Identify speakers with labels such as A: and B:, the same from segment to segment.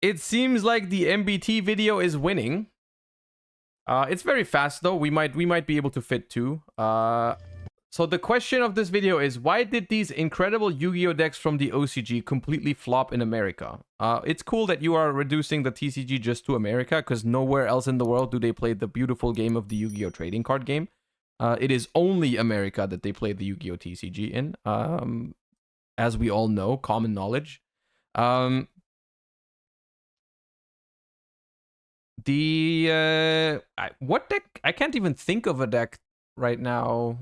A: It seems like the MBT video is winning. It's very fast though. We might be able to fit two. So the question of this video is, why did these incredible Yu-Gi-Oh decks from the OCG completely flop in America? It's cool that you are reducing the TCG just to America, because nowhere else in the world do they play the beautiful game of the Yu-Gi-Oh trading card game. It is only America that they play the Yu-Gi-Oh TCG in. As we all know, common knowledge. What deck? I can't even think of a deck right now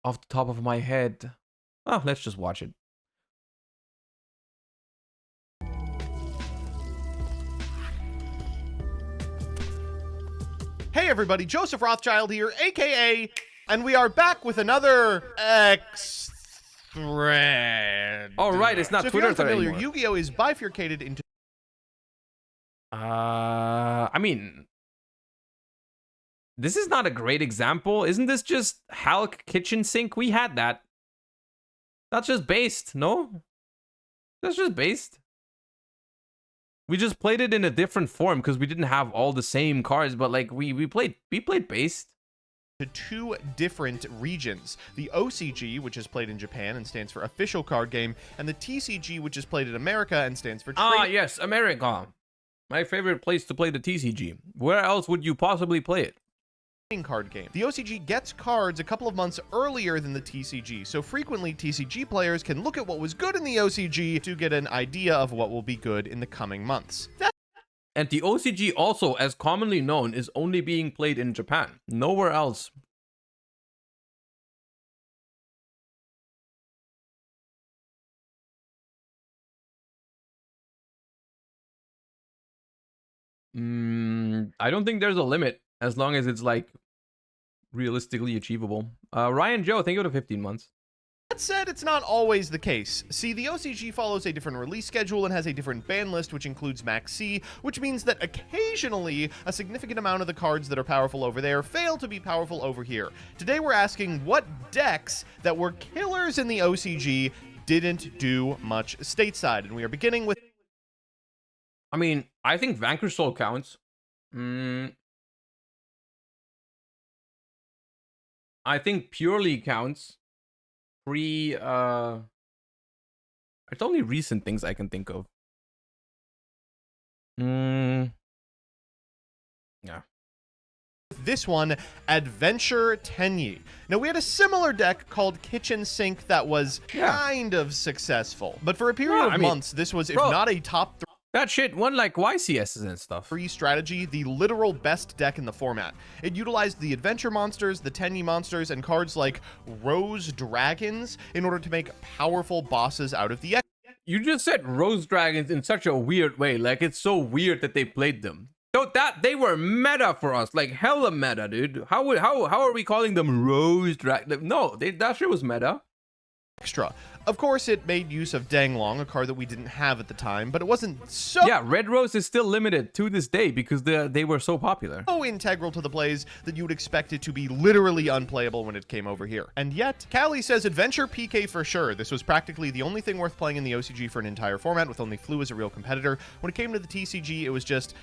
A: off the top of my head. Oh, let's just watch it.
B: Hey everybody, Joseph Rothschild here, aka, and we are back with another X thread.
A: Oh right, it's not
B: so
A: Twitter
B: if you're unfamiliar,
A: anymore.
B: Yu-Gi-Oh is bifurcated into.
A: I mean, this is not a great example. Isn't this just Hulk kitchen sink? We had that. That's just based, no? That's just based. We just played it in a different form because we didn't have all the same cards, but like we played based.
B: To two different regions. The OCG, which is played in Japan and stands for Official Card Game, and the TCG, which is played in America and stands for
A: Yes, America. My favorite place to play the TCG. Where else would you possibly play it?
B: Card game. The OCG gets cards a couple of months earlier than the TCG, so frequently TCG players can look at what was good in the OCG to get an idea of what will be good in the coming months.
A: And the OCG also, as commonly known, is only being played in Japan. Nowhere else. I don't think there's a limit, as long as it's like realistically achievable. Ryan Joe, thank you for 15 months.
B: That said, it's not always the case. See, the OCG follows a different release schedule and has a different ban list, which includes Max C, which means that occasionally a significant amount of the cards that are powerful over there fail to be powerful over here. Today we're asking what decks that were killers in the OCG didn't do much stateside, and we are beginning with...
A: I mean, I think Vanquish Soul counts. I think Purely counts. It's only recent things I can think of. Yeah.
B: This one, Adventure Tenyi. Now, we had a similar deck called Kitchen Sink that was kind of successful, but for a period of months, this was, if not a top 3...
A: That shit won like YCSs and stuff.
B: Free strategy, the literal best deck in the format. It utilized the adventure monsters, the Tenyi monsters, and cards like Rose Dragons in order to make powerful bosses out of the...
A: You just said Rose Dragons in such a weird way. Like, it's so weird that they played them. So that they were meta for us, like hella meta, dude. How are we calling them Rose Dragons? No, that shit was meta.
B: Extra. Of course, it made use of Danglong, a card that we didn't have at the time, but it wasn't so...
A: Yeah, Red Rose is still limited to this day because they were so popular.
B: So integral to the plays that you would expect it to be literally unplayable when it came over here. And yet, Callie says Adventure PK for sure. This was practically the only thing worth playing in the OCG for an entire format, with only Flu as a real competitor. When it came to the TCG, it was just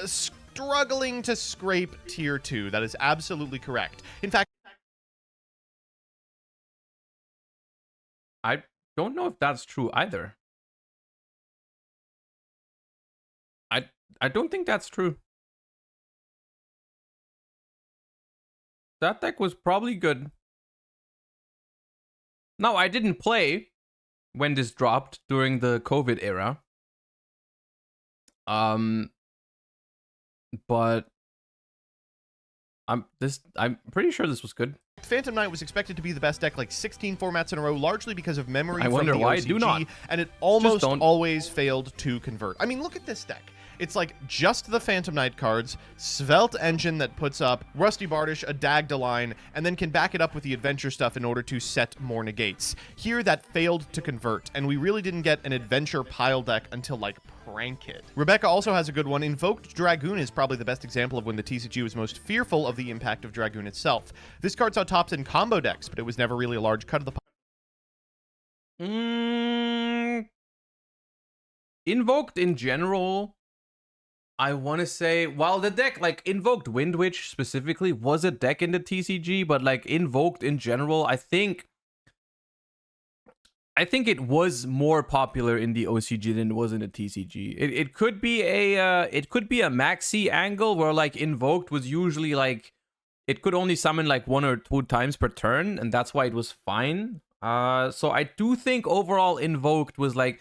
B: struggling to scrape tier 2. That is absolutely correct. In fact,
A: I don't know if that's true either. I don't think that's true. That deck was probably good. No, I didn't play when this dropped during the COVID era. But I'm pretty sure this was good.
B: Phantom Knight was expected to be the best deck like 16 formats in a row, largely because of memory
A: from the
B: OCG,
A: do not.
B: And it almost always failed to convert. I mean, look at this deck. It's like just the Phantom Knight cards, Svelte Engine that puts up Rusty Bardish, a Dagdaline, and then can back it up with the adventure stuff in order to set more negates. Here, that failed to convert, and we really didn't get an adventure pile deck until like Prank It. Rebecca also has a good one. Invoked Dragoon is probably the best example of when the TCG was most fearful of the impact of Dragoon itself. This card saw tops in combo decks, but it was never really a large cut of the
A: Invoked in general, I want to say, while the deck, like Invoked Wind Witch specifically was a deck in the TCG, but like Invoked in general, I think it was more popular in the OCG than it was in the TCG. It could be a maxi angle where like Invoked was usually like it could only summon like 1 or 2 times per turn, and that's why it was fine. So I do think overall Invoked was like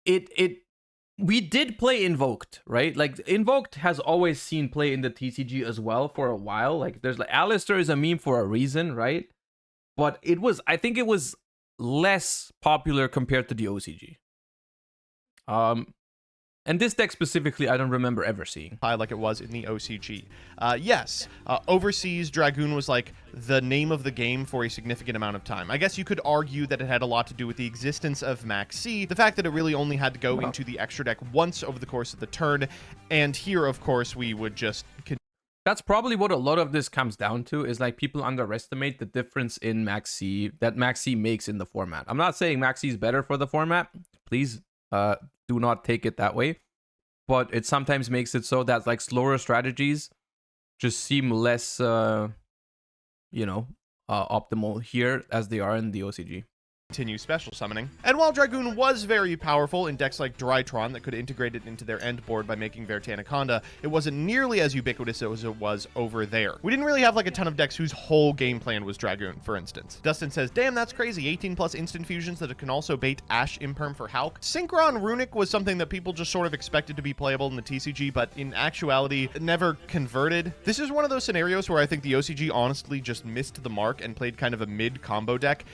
A: we did play Invoked, right? Like Invoked has always seen play in the TCG as well for a while. Like there's like Alistair is a meme for a reason, right? But I think it was less popular compared to the OCG. And this deck specifically, I don't remember ever seeing.
B: Like it was in the OCG. Yes, Overseas Dragoon was like the name of the game for a significant amount of time. I guess you could argue that it had a lot to do with the existence of Maxi, the fact that it really only had to go into the extra deck once over the course of the turn, and here, of course, we would just...
A: That's probably what a lot of this comes down to, is like people underestimate the difference in Maxi that Maxi makes in the format. I'm not saying Maxi is better for the format. Please do not take it that way. But it sometimes makes it so that like slower strategies just seem less, optimal here as they are in the OCG.
B: Continue special summoning. And while Dragoon was very powerful in decks like Drytron that could integrate it into their end board by making Vertanaconda, it wasn't nearly as ubiquitous as it was over there. We didn't really have like a ton of decks whose whole game plan was Dragoon, for instance. Dustin says, damn, that's crazy. 18 plus instant fusions that can also bait Ash Imperm for Hulk. Synchron Runic was something that people just sort of expected to be playable in the TCG, but in actuality, it never converted. This is one of those scenarios where I think the OCG honestly just missed the mark and played kind of a mid combo deck.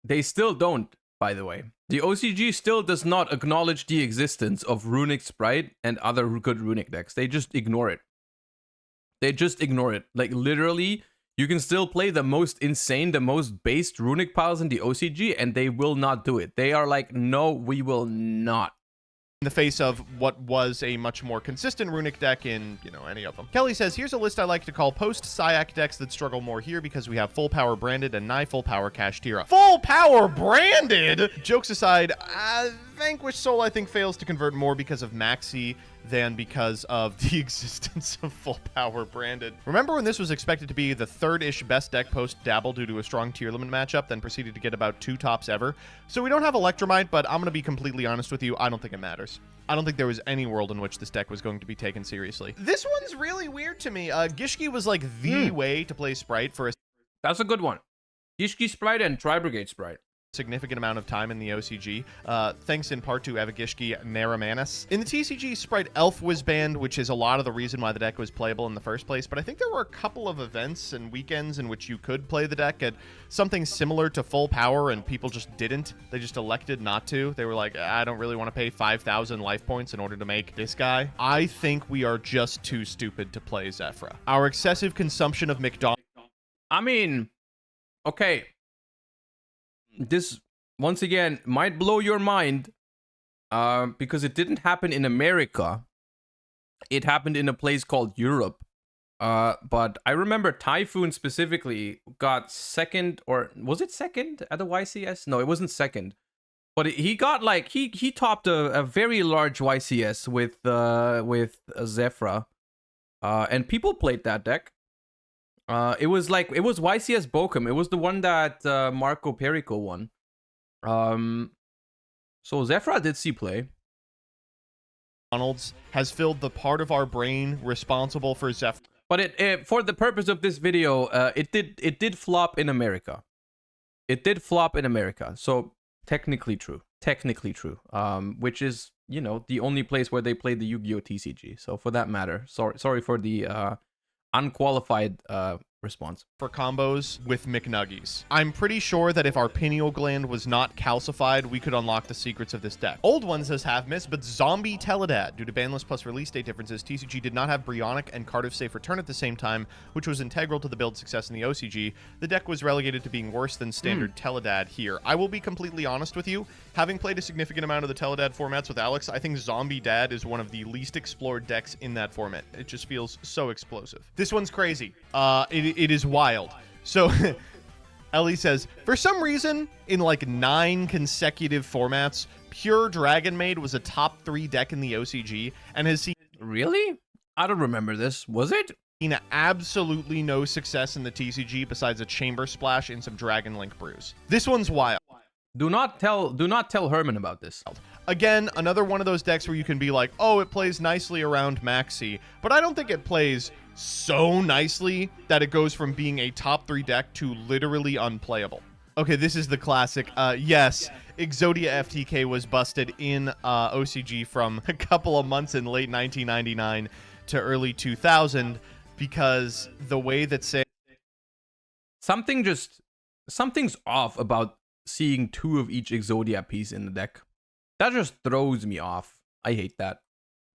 A: They still don't, by the way. The OCG still does not acknowledge the existence of Runic Sprite and other good Runic decks. They just ignore it. Like, literally, you can still play the most insane, the most based Runic piles in the OCG, and they will not do it. They are like, no, we will not.
B: In the face of what was a much more consistent Runic deck in, any of them. Kelly says, here's a list I like to call post-Syac decks that struggle more here because we have Full Power Branded and Nigh Full Power Kashtira. Full Power Branded? Jokes aside, Vanquish Soul I think fails to convert more because of Maxi than because of the existence of Full Power Branded. Remember when this was expected to be the third-ish best deck post-Dabble due to a strong tier limit matchup, then proceeded to get about 2 tops ever? So we don't have Electromite, but I'm going to be completely honest with you, I don't think it matters. I don't think there was any world in which this deck was going to be taken seriously. This one's really weird to me. Gishki was like the way to play Sprite for a...
A: That's a good one. Gishki Sprite and Tri-Brigade Sprite.
B: Significant amount of time in the OCG, thanks in part to Evagishki Naramanis. In the TCG, Sprite Elf was banned, which is a lot of the reason why the deck was playable in the first place, but I think there were a couple of events and weekends in which you could play the deck at something similar to Full Power, and people just didn't. They just elected not to. They were like, I don't really want to pay 5,000 life points in order to make this guy. I think we are just too stupid to play Zephyra. Our excessive consumption of McDonald's...
A: I mean, okay. This, once again, might blow your mind because it didn't happen in America. It happened in a place called Europe. But I remember Typhoon specifically got second, or was it second at the YCS? No, it wasn't second. But he got like, he topped a very large YCS with Zephyra. And people played that deck. It was YCS Bochum. It was the one that Marco Perico won. So Zephyra did see play.
B: McDonald's has filled the part of our brain responsible for Zephyra.
A: But it for the purpose of this video, it did flop in America. It did flop in America. So technically true. Which is, the only place where they played the Yu-Gi-Oh TCG. So for that matter, sorry for the unqualified response.
B: For combos with McNuggies. I'm pretty sure that if our pineal gland was not calcified, we could unlock the secrets of this deck. Old one says have missed, but Zombie Teledad. Due to banlist plus release date differences, TCG did not have Brionic and Cardiff Safe Return at the same time, which was integral to the build success in the OCG. The deck was relegated to being worse than standard Teledad here. I will be completely honest with you. Having played a significant amount of the Teledad formats with Alex, I think Zombie Dad is one of the least explored decks in that format. It just feels so explosive. This one's crazy. It is wild. So Ellie says, for some reason, in like 9 consecutive formats, Pure Dragon Maid was a top 3 deck in the OCG and has seen...
A: Really? I don't remember this. Was it?
B: Seen absolutely no success in the TCG besides a Chamber Splash and some Dragon Link brews. This one's wild.
A: Do not tell Herman about this.
B: Again, another one of those decks where you can be like, oh, it plays nicely around Maxi, but I don't think it plays so nicely that it goes from being a top 3 deck to literally unplayable. Okay, this is the classic. Yes, Exodia FTK was busted in OCG from a couple of months in late 1999 to early 2000 because the way that
A: something's off about seeing 2 of each Exodia piece in the deck. That just throws me off. I hate that.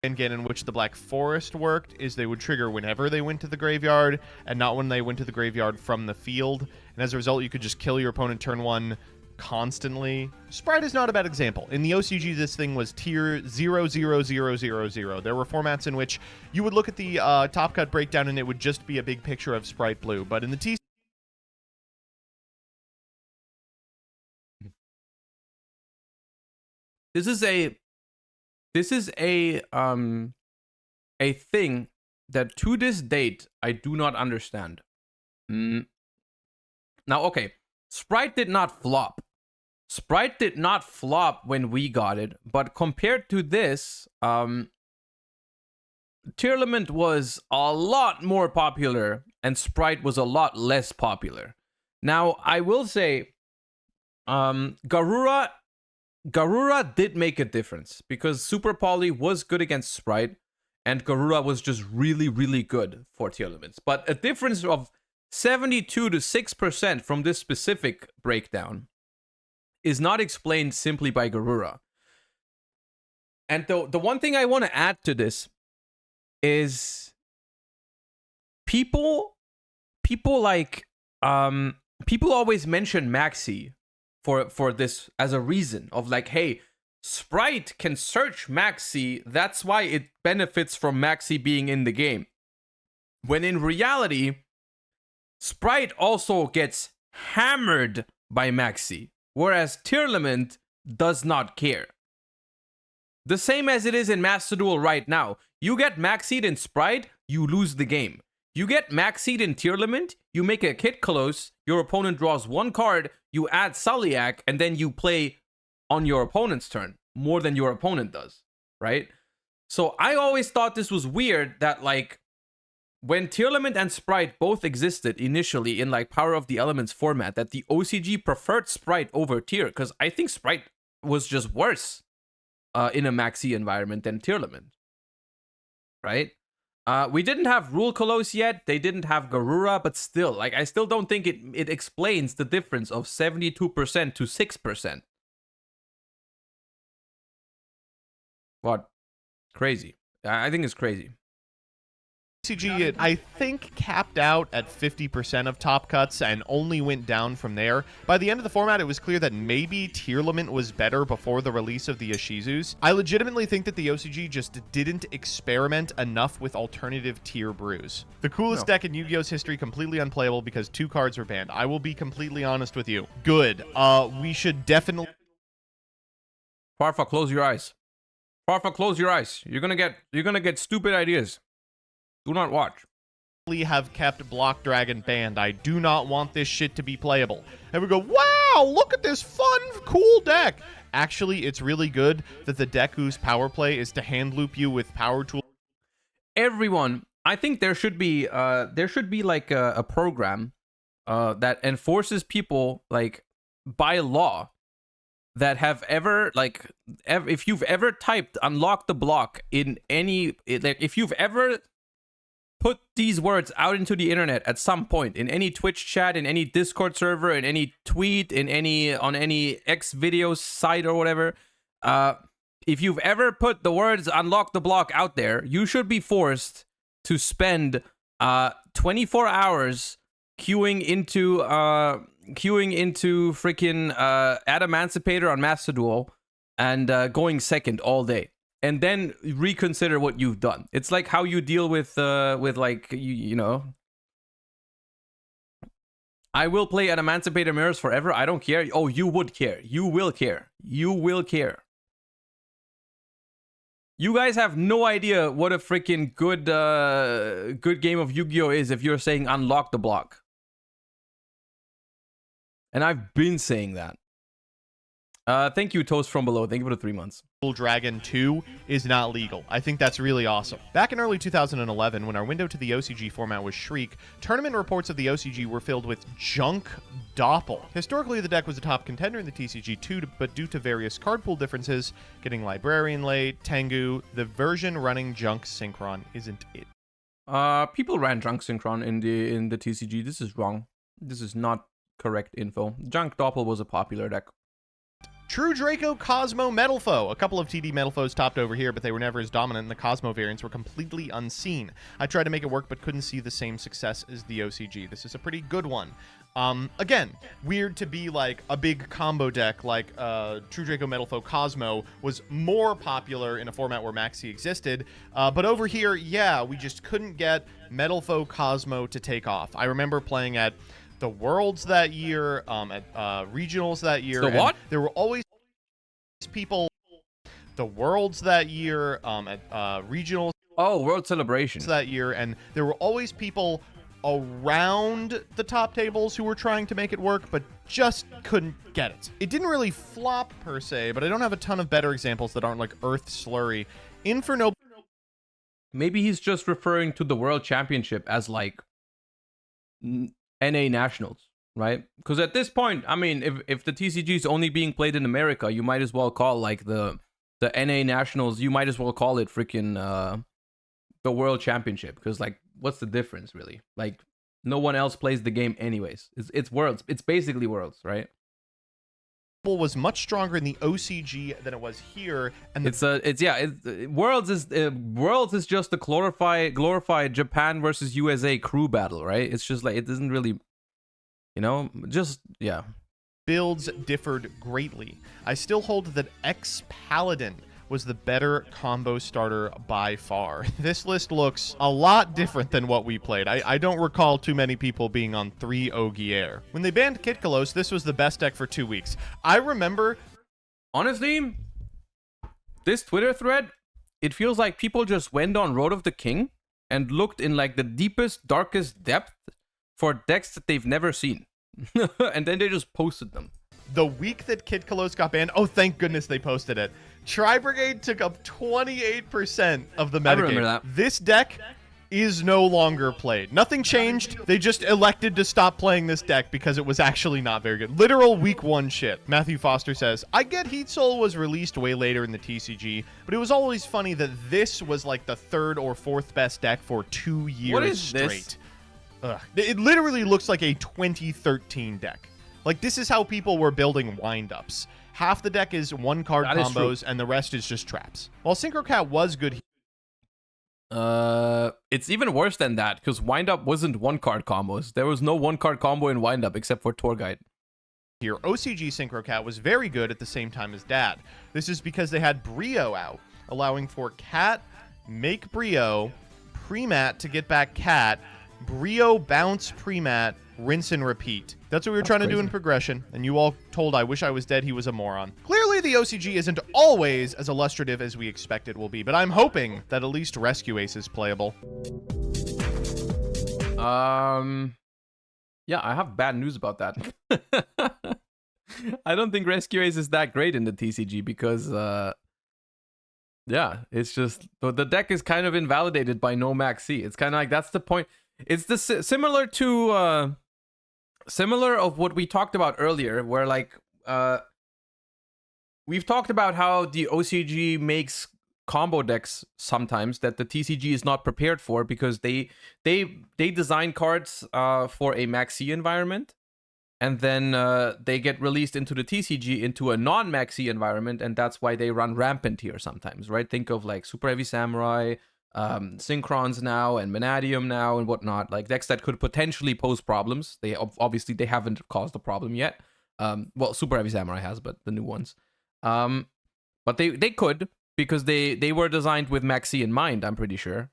B: Again, in which the Black Forest worked is they would trigger whenever they went to the graveyard and not when they went to the graveyard from the field. And as a result, you could just kill your opponent turn 1 constantly. Sprite is not a bad example. In the OCG, this thing was tier 00000. There were formats in which you would look at the top cut breakdown and it would just be a big picture of Sprite Blue. But in the TCG,
A: This is a thing that to this date I do not understand. Now, okay, Sprite did not flop. Sprite did not flop when we got it, but compared to this, Tearlament was a lot more popular and Sprite was a lot less popular. Now, I will say, Garura did make a difference because Super Poly was good against Sprite and Garura was just really, really good for Tearlaments. But a difference of 72 to 6% from this specific breakdown is not explained simply by Garura. And the one thing I want to add to this is people always mention Maxi for this as a reason of like, hey, Sprite can search Maxi, that's why it benefits from Maxi being in the game. When in reality, Sprite also gets hammered by Maxi, whereas Tearlament does not care. The same as it is in Master Duel right now. You get Maxied in Sprite, you lose the game. You get Maxied in Tearlament, you make a Kitkalos, your opponent draws 1 card, you add Sulliak, and then you play on your opponent's turn, more than your opponent does, right? So I always thought this was weird that, like, when Tearlament and Sprite both existed initially in, like, Power of the Elements format, that the OCG preferred Sprite over Tear, because I think Sprite was just worse in a Maxi environment than Tearlament, right? We didn't have Rule Kolos yet. They didn't have Garura, but still, like, I still don't think it explains the difference of 72% to 6%. What? Crazy. I think it's crazy.
B: OCG, I think, capped out at 50% of top cuts and only went down from there. By the end of the format, it was clear that maybe Tearlament was better before the release of the Ishizus. I legitimately think that the OCG just didn't experiment enough with alternative tier brews. The coolest deck in Yu-Gi-Oh's history, completely unplayable because 2 cards were banned. I will be completely honest with you. Good. We should definitely...
A: Farfa, close your eyes. Farfa, close your eyes. You're gonna get stupid ideas. Do not watch.
B: Have kept Block Dragon banned. I do not want this shit to be playable. And we go, wow, look at this fun, cool deck. Actually, it's really good that the deck whose power play is to hand loop you with power tool.
A: Everyone, I think there should be like a program that enforces people, like, by law, that have ever, like, if you've ever typed unlock the block in any, like, if you've ever put these words out into the internet at some point, in any Twitch chat, in any Discord server, in any tweet, on any X videos site or whatever, if you've ever put the words unlock the block out there, you should be forced to spend 24 hours queuing into freaking Adamancipator on Master Duel and going second all day, and then reconsider what you've done. It's like how you deal with like, you know. I will play at Emancipator Mirrors forever. I don't care. Oh, you would care. You will care. You will care. You guys have no idea what a freaking good game of Yu-Gi-Oh is if you're saying unlock the block. And I've been saying that. Thank you, Toast from Below. Thank you for the 3 months.
B: Dragon 2 is not legal. I think that's really awesome. Back in early 2011, when our window to the OCG format was Shriek, tournament reports of the OCG were filled with junk Doppel. Historically, the deck was a top contender in the TCG2, but due to various card pool differences, getting Librarian late, Tengu, the version running junk Synchron isn't it.
A: People ran junk Synchron in the TCG. This is wrong. This is not correct info. Junk Doppel was a popular deck.
B: True Draco, Cosmo, Metal Foe. A couple of TD Metal Foes topped over here, but they were never as dominant, and the Cosmo variants were completely unseen. I tried to make it work, but couldn't see the same success as the OCG. This is a pretty good one. Again, weird to be like a big combo deck like True Draco, Metal Foe, Cosmo was more popular in a format where Maxi existed. But over here, yeah, we just couldn't get Metal Foe, Cosmo to take off. I remember playing at the Worlds that year, at regionals that year.
A: The what?
B: There were always people. The Worlds that year, at regionals.
A: Oh, World Celebration
B: that year, and there were always people around the top tables who were trying to make it work, but just couldn't get it. It didn't really flop per se, but I don't have a ton of better examples that aren't like Earth Slurry. Inferno.
A: Maybe he's just referring to the World Championship as like NA Nationals, right? Because at this point, I mean, if the TCG is only being played in America, you might as well call like the NA Nationals, you might as well call it freaking the World Championship, because like, what's the difference really? Like, no one else plays the game anyways. It's Worlds. It's basically Worlds, right?
B: Was much stronger in the OCG than it was here, and
A: Worlds is just a glorified Japan versus USA crew battle, right? It's just like, it doesn't really,
B: builds differed greatly. I still hold that X-Paladin was the better combo starter by far. This list looks a lot different than what we played. I don't recall too many people being on 3 Ogier. When they banned Kitkalos, this was the best deck for 2 weeks. I remember...
A: Honestly, this Twitter thread, it feels like people just went on Road of the King and looked in like the deepest, darkest depth for decks that they've never seen. And then they just posted them.
B: The week that Kitkalos got banned, oh, thank goodness they posted it. Tri-Brigade took up 28% of the metagame.
A: I remember that.
B: This deck is no longer played. Nothing changed. They just elected to stop playing this deck because it was actually not very good. Literal week 1 shit. Matthew Foster says, I get Heat Soul was released way later in the TCG, but it was always funny that this was like the 3rd or 4th best deck for 2 years
A: what is
B: straight.
A: This?
B: Ugh. It literally looks like a 2013 deck. Like, this is how people were building wind-ups. Half the deck is 1-card combos, and the rest is just traps. While Synchro Cat was good...
A: It's even worse than that, because wind-up wasn't 1-card combos. There was no 1-card combo in wind-up, except for Tour Guide.
B: Here, OCG Synchro Cat was very good at the same time as Dad. This is because they had Brio out, allowing for Cat, make Brio, pre-mat to get back Cat, Brio bounce pre-mat, rinse and repeat. That's what we were trying to do in progression, and you all told I wish I was dead he was a moron. Clearly the OCG isn't always as illustrative as we expect it will be, but I'm hoping that at least Rescue Ace is playable.
A: Yeah, I have bad news about that. I don't think Rescue Ace is that great in the TCG because, yeah, it's just, the deck is kind of invalidated by no Max C. It's kind of like, that's the point. It's the similar to, similar of what we talked about earlier, where like, we've talked about how the OCG makes combo decks sometimes that the TCG is not prepared for because they design cards for a Maxi environment, and then they get released into the TCG into a non-Maxi environment, and that's why they run rampant here sometimes, right? Think of like Super Heavy Samurai, Synchrons now, and Vanadium now, and whatnot, like decks that could potentially pose problems. They obviously they haven't caused a problem yet. Well, Super Heavy Samurai has, but the new ones. But they could, because they were designed with Maxi in mind, I'm pretty sure.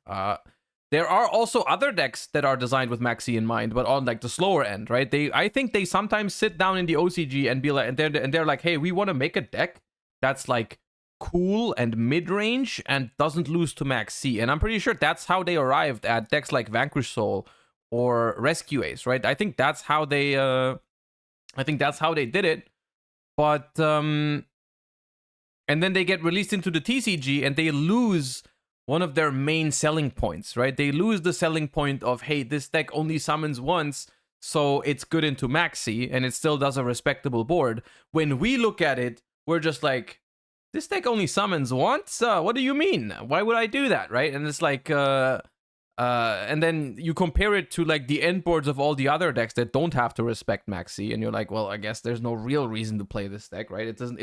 A: there are also other decks that are designed with Maxi in mind, but on like the slower end, right? I think they sometimes sit down in the OCG and be like, and they're like, hey, we want to make a deck that's like cool and mid-range and doesn't lose to Maxi. And I'm pretty sure that's how they arrived at decks like Vanquish Soul or Rescue Ace, right? I think that's how they did it. But and then they get released into the TCG and they lose one of their main selling points, right? They lose the selling point of, hey, this deck only summons once, so it's good into Maxi, and it still does a respectable board. When we look at it, we're just like, this deck only summons once? What do you mean? Why would I do that, right? And it's like, and then you compare it to like the end boards of all the other decks that don't have to respect Maxi, and you're like, well, I guess there's no real reason to play this deck, right? It doesn't.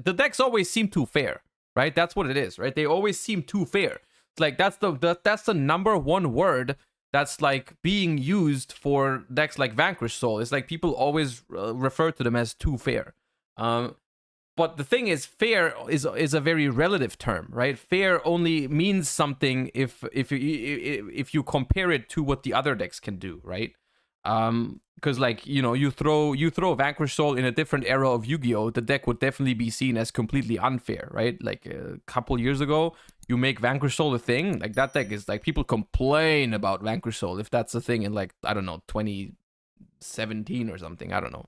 A: The decks always seem too fair, right? That's what it is, right? They always seem too fair. It's like that's the number one word that's like being used for decks like Vanquish Soul. It's like people always refer to them as too fair. But the thing is, fair is a very relative term, right? Fair only means something if you compare it to what the other decks can do, right? Because like, you know, you throw Vanquish Soul in a different era of Yu-Gi-Oh, the deck would definitely be seen as completely unfair, right? Like a couple years ago, you make Vanquish Soul a thing, like that deck is like, people complain about Vanquish Soul if that's a thing in like, I don't know, 2017 or something, I don't know.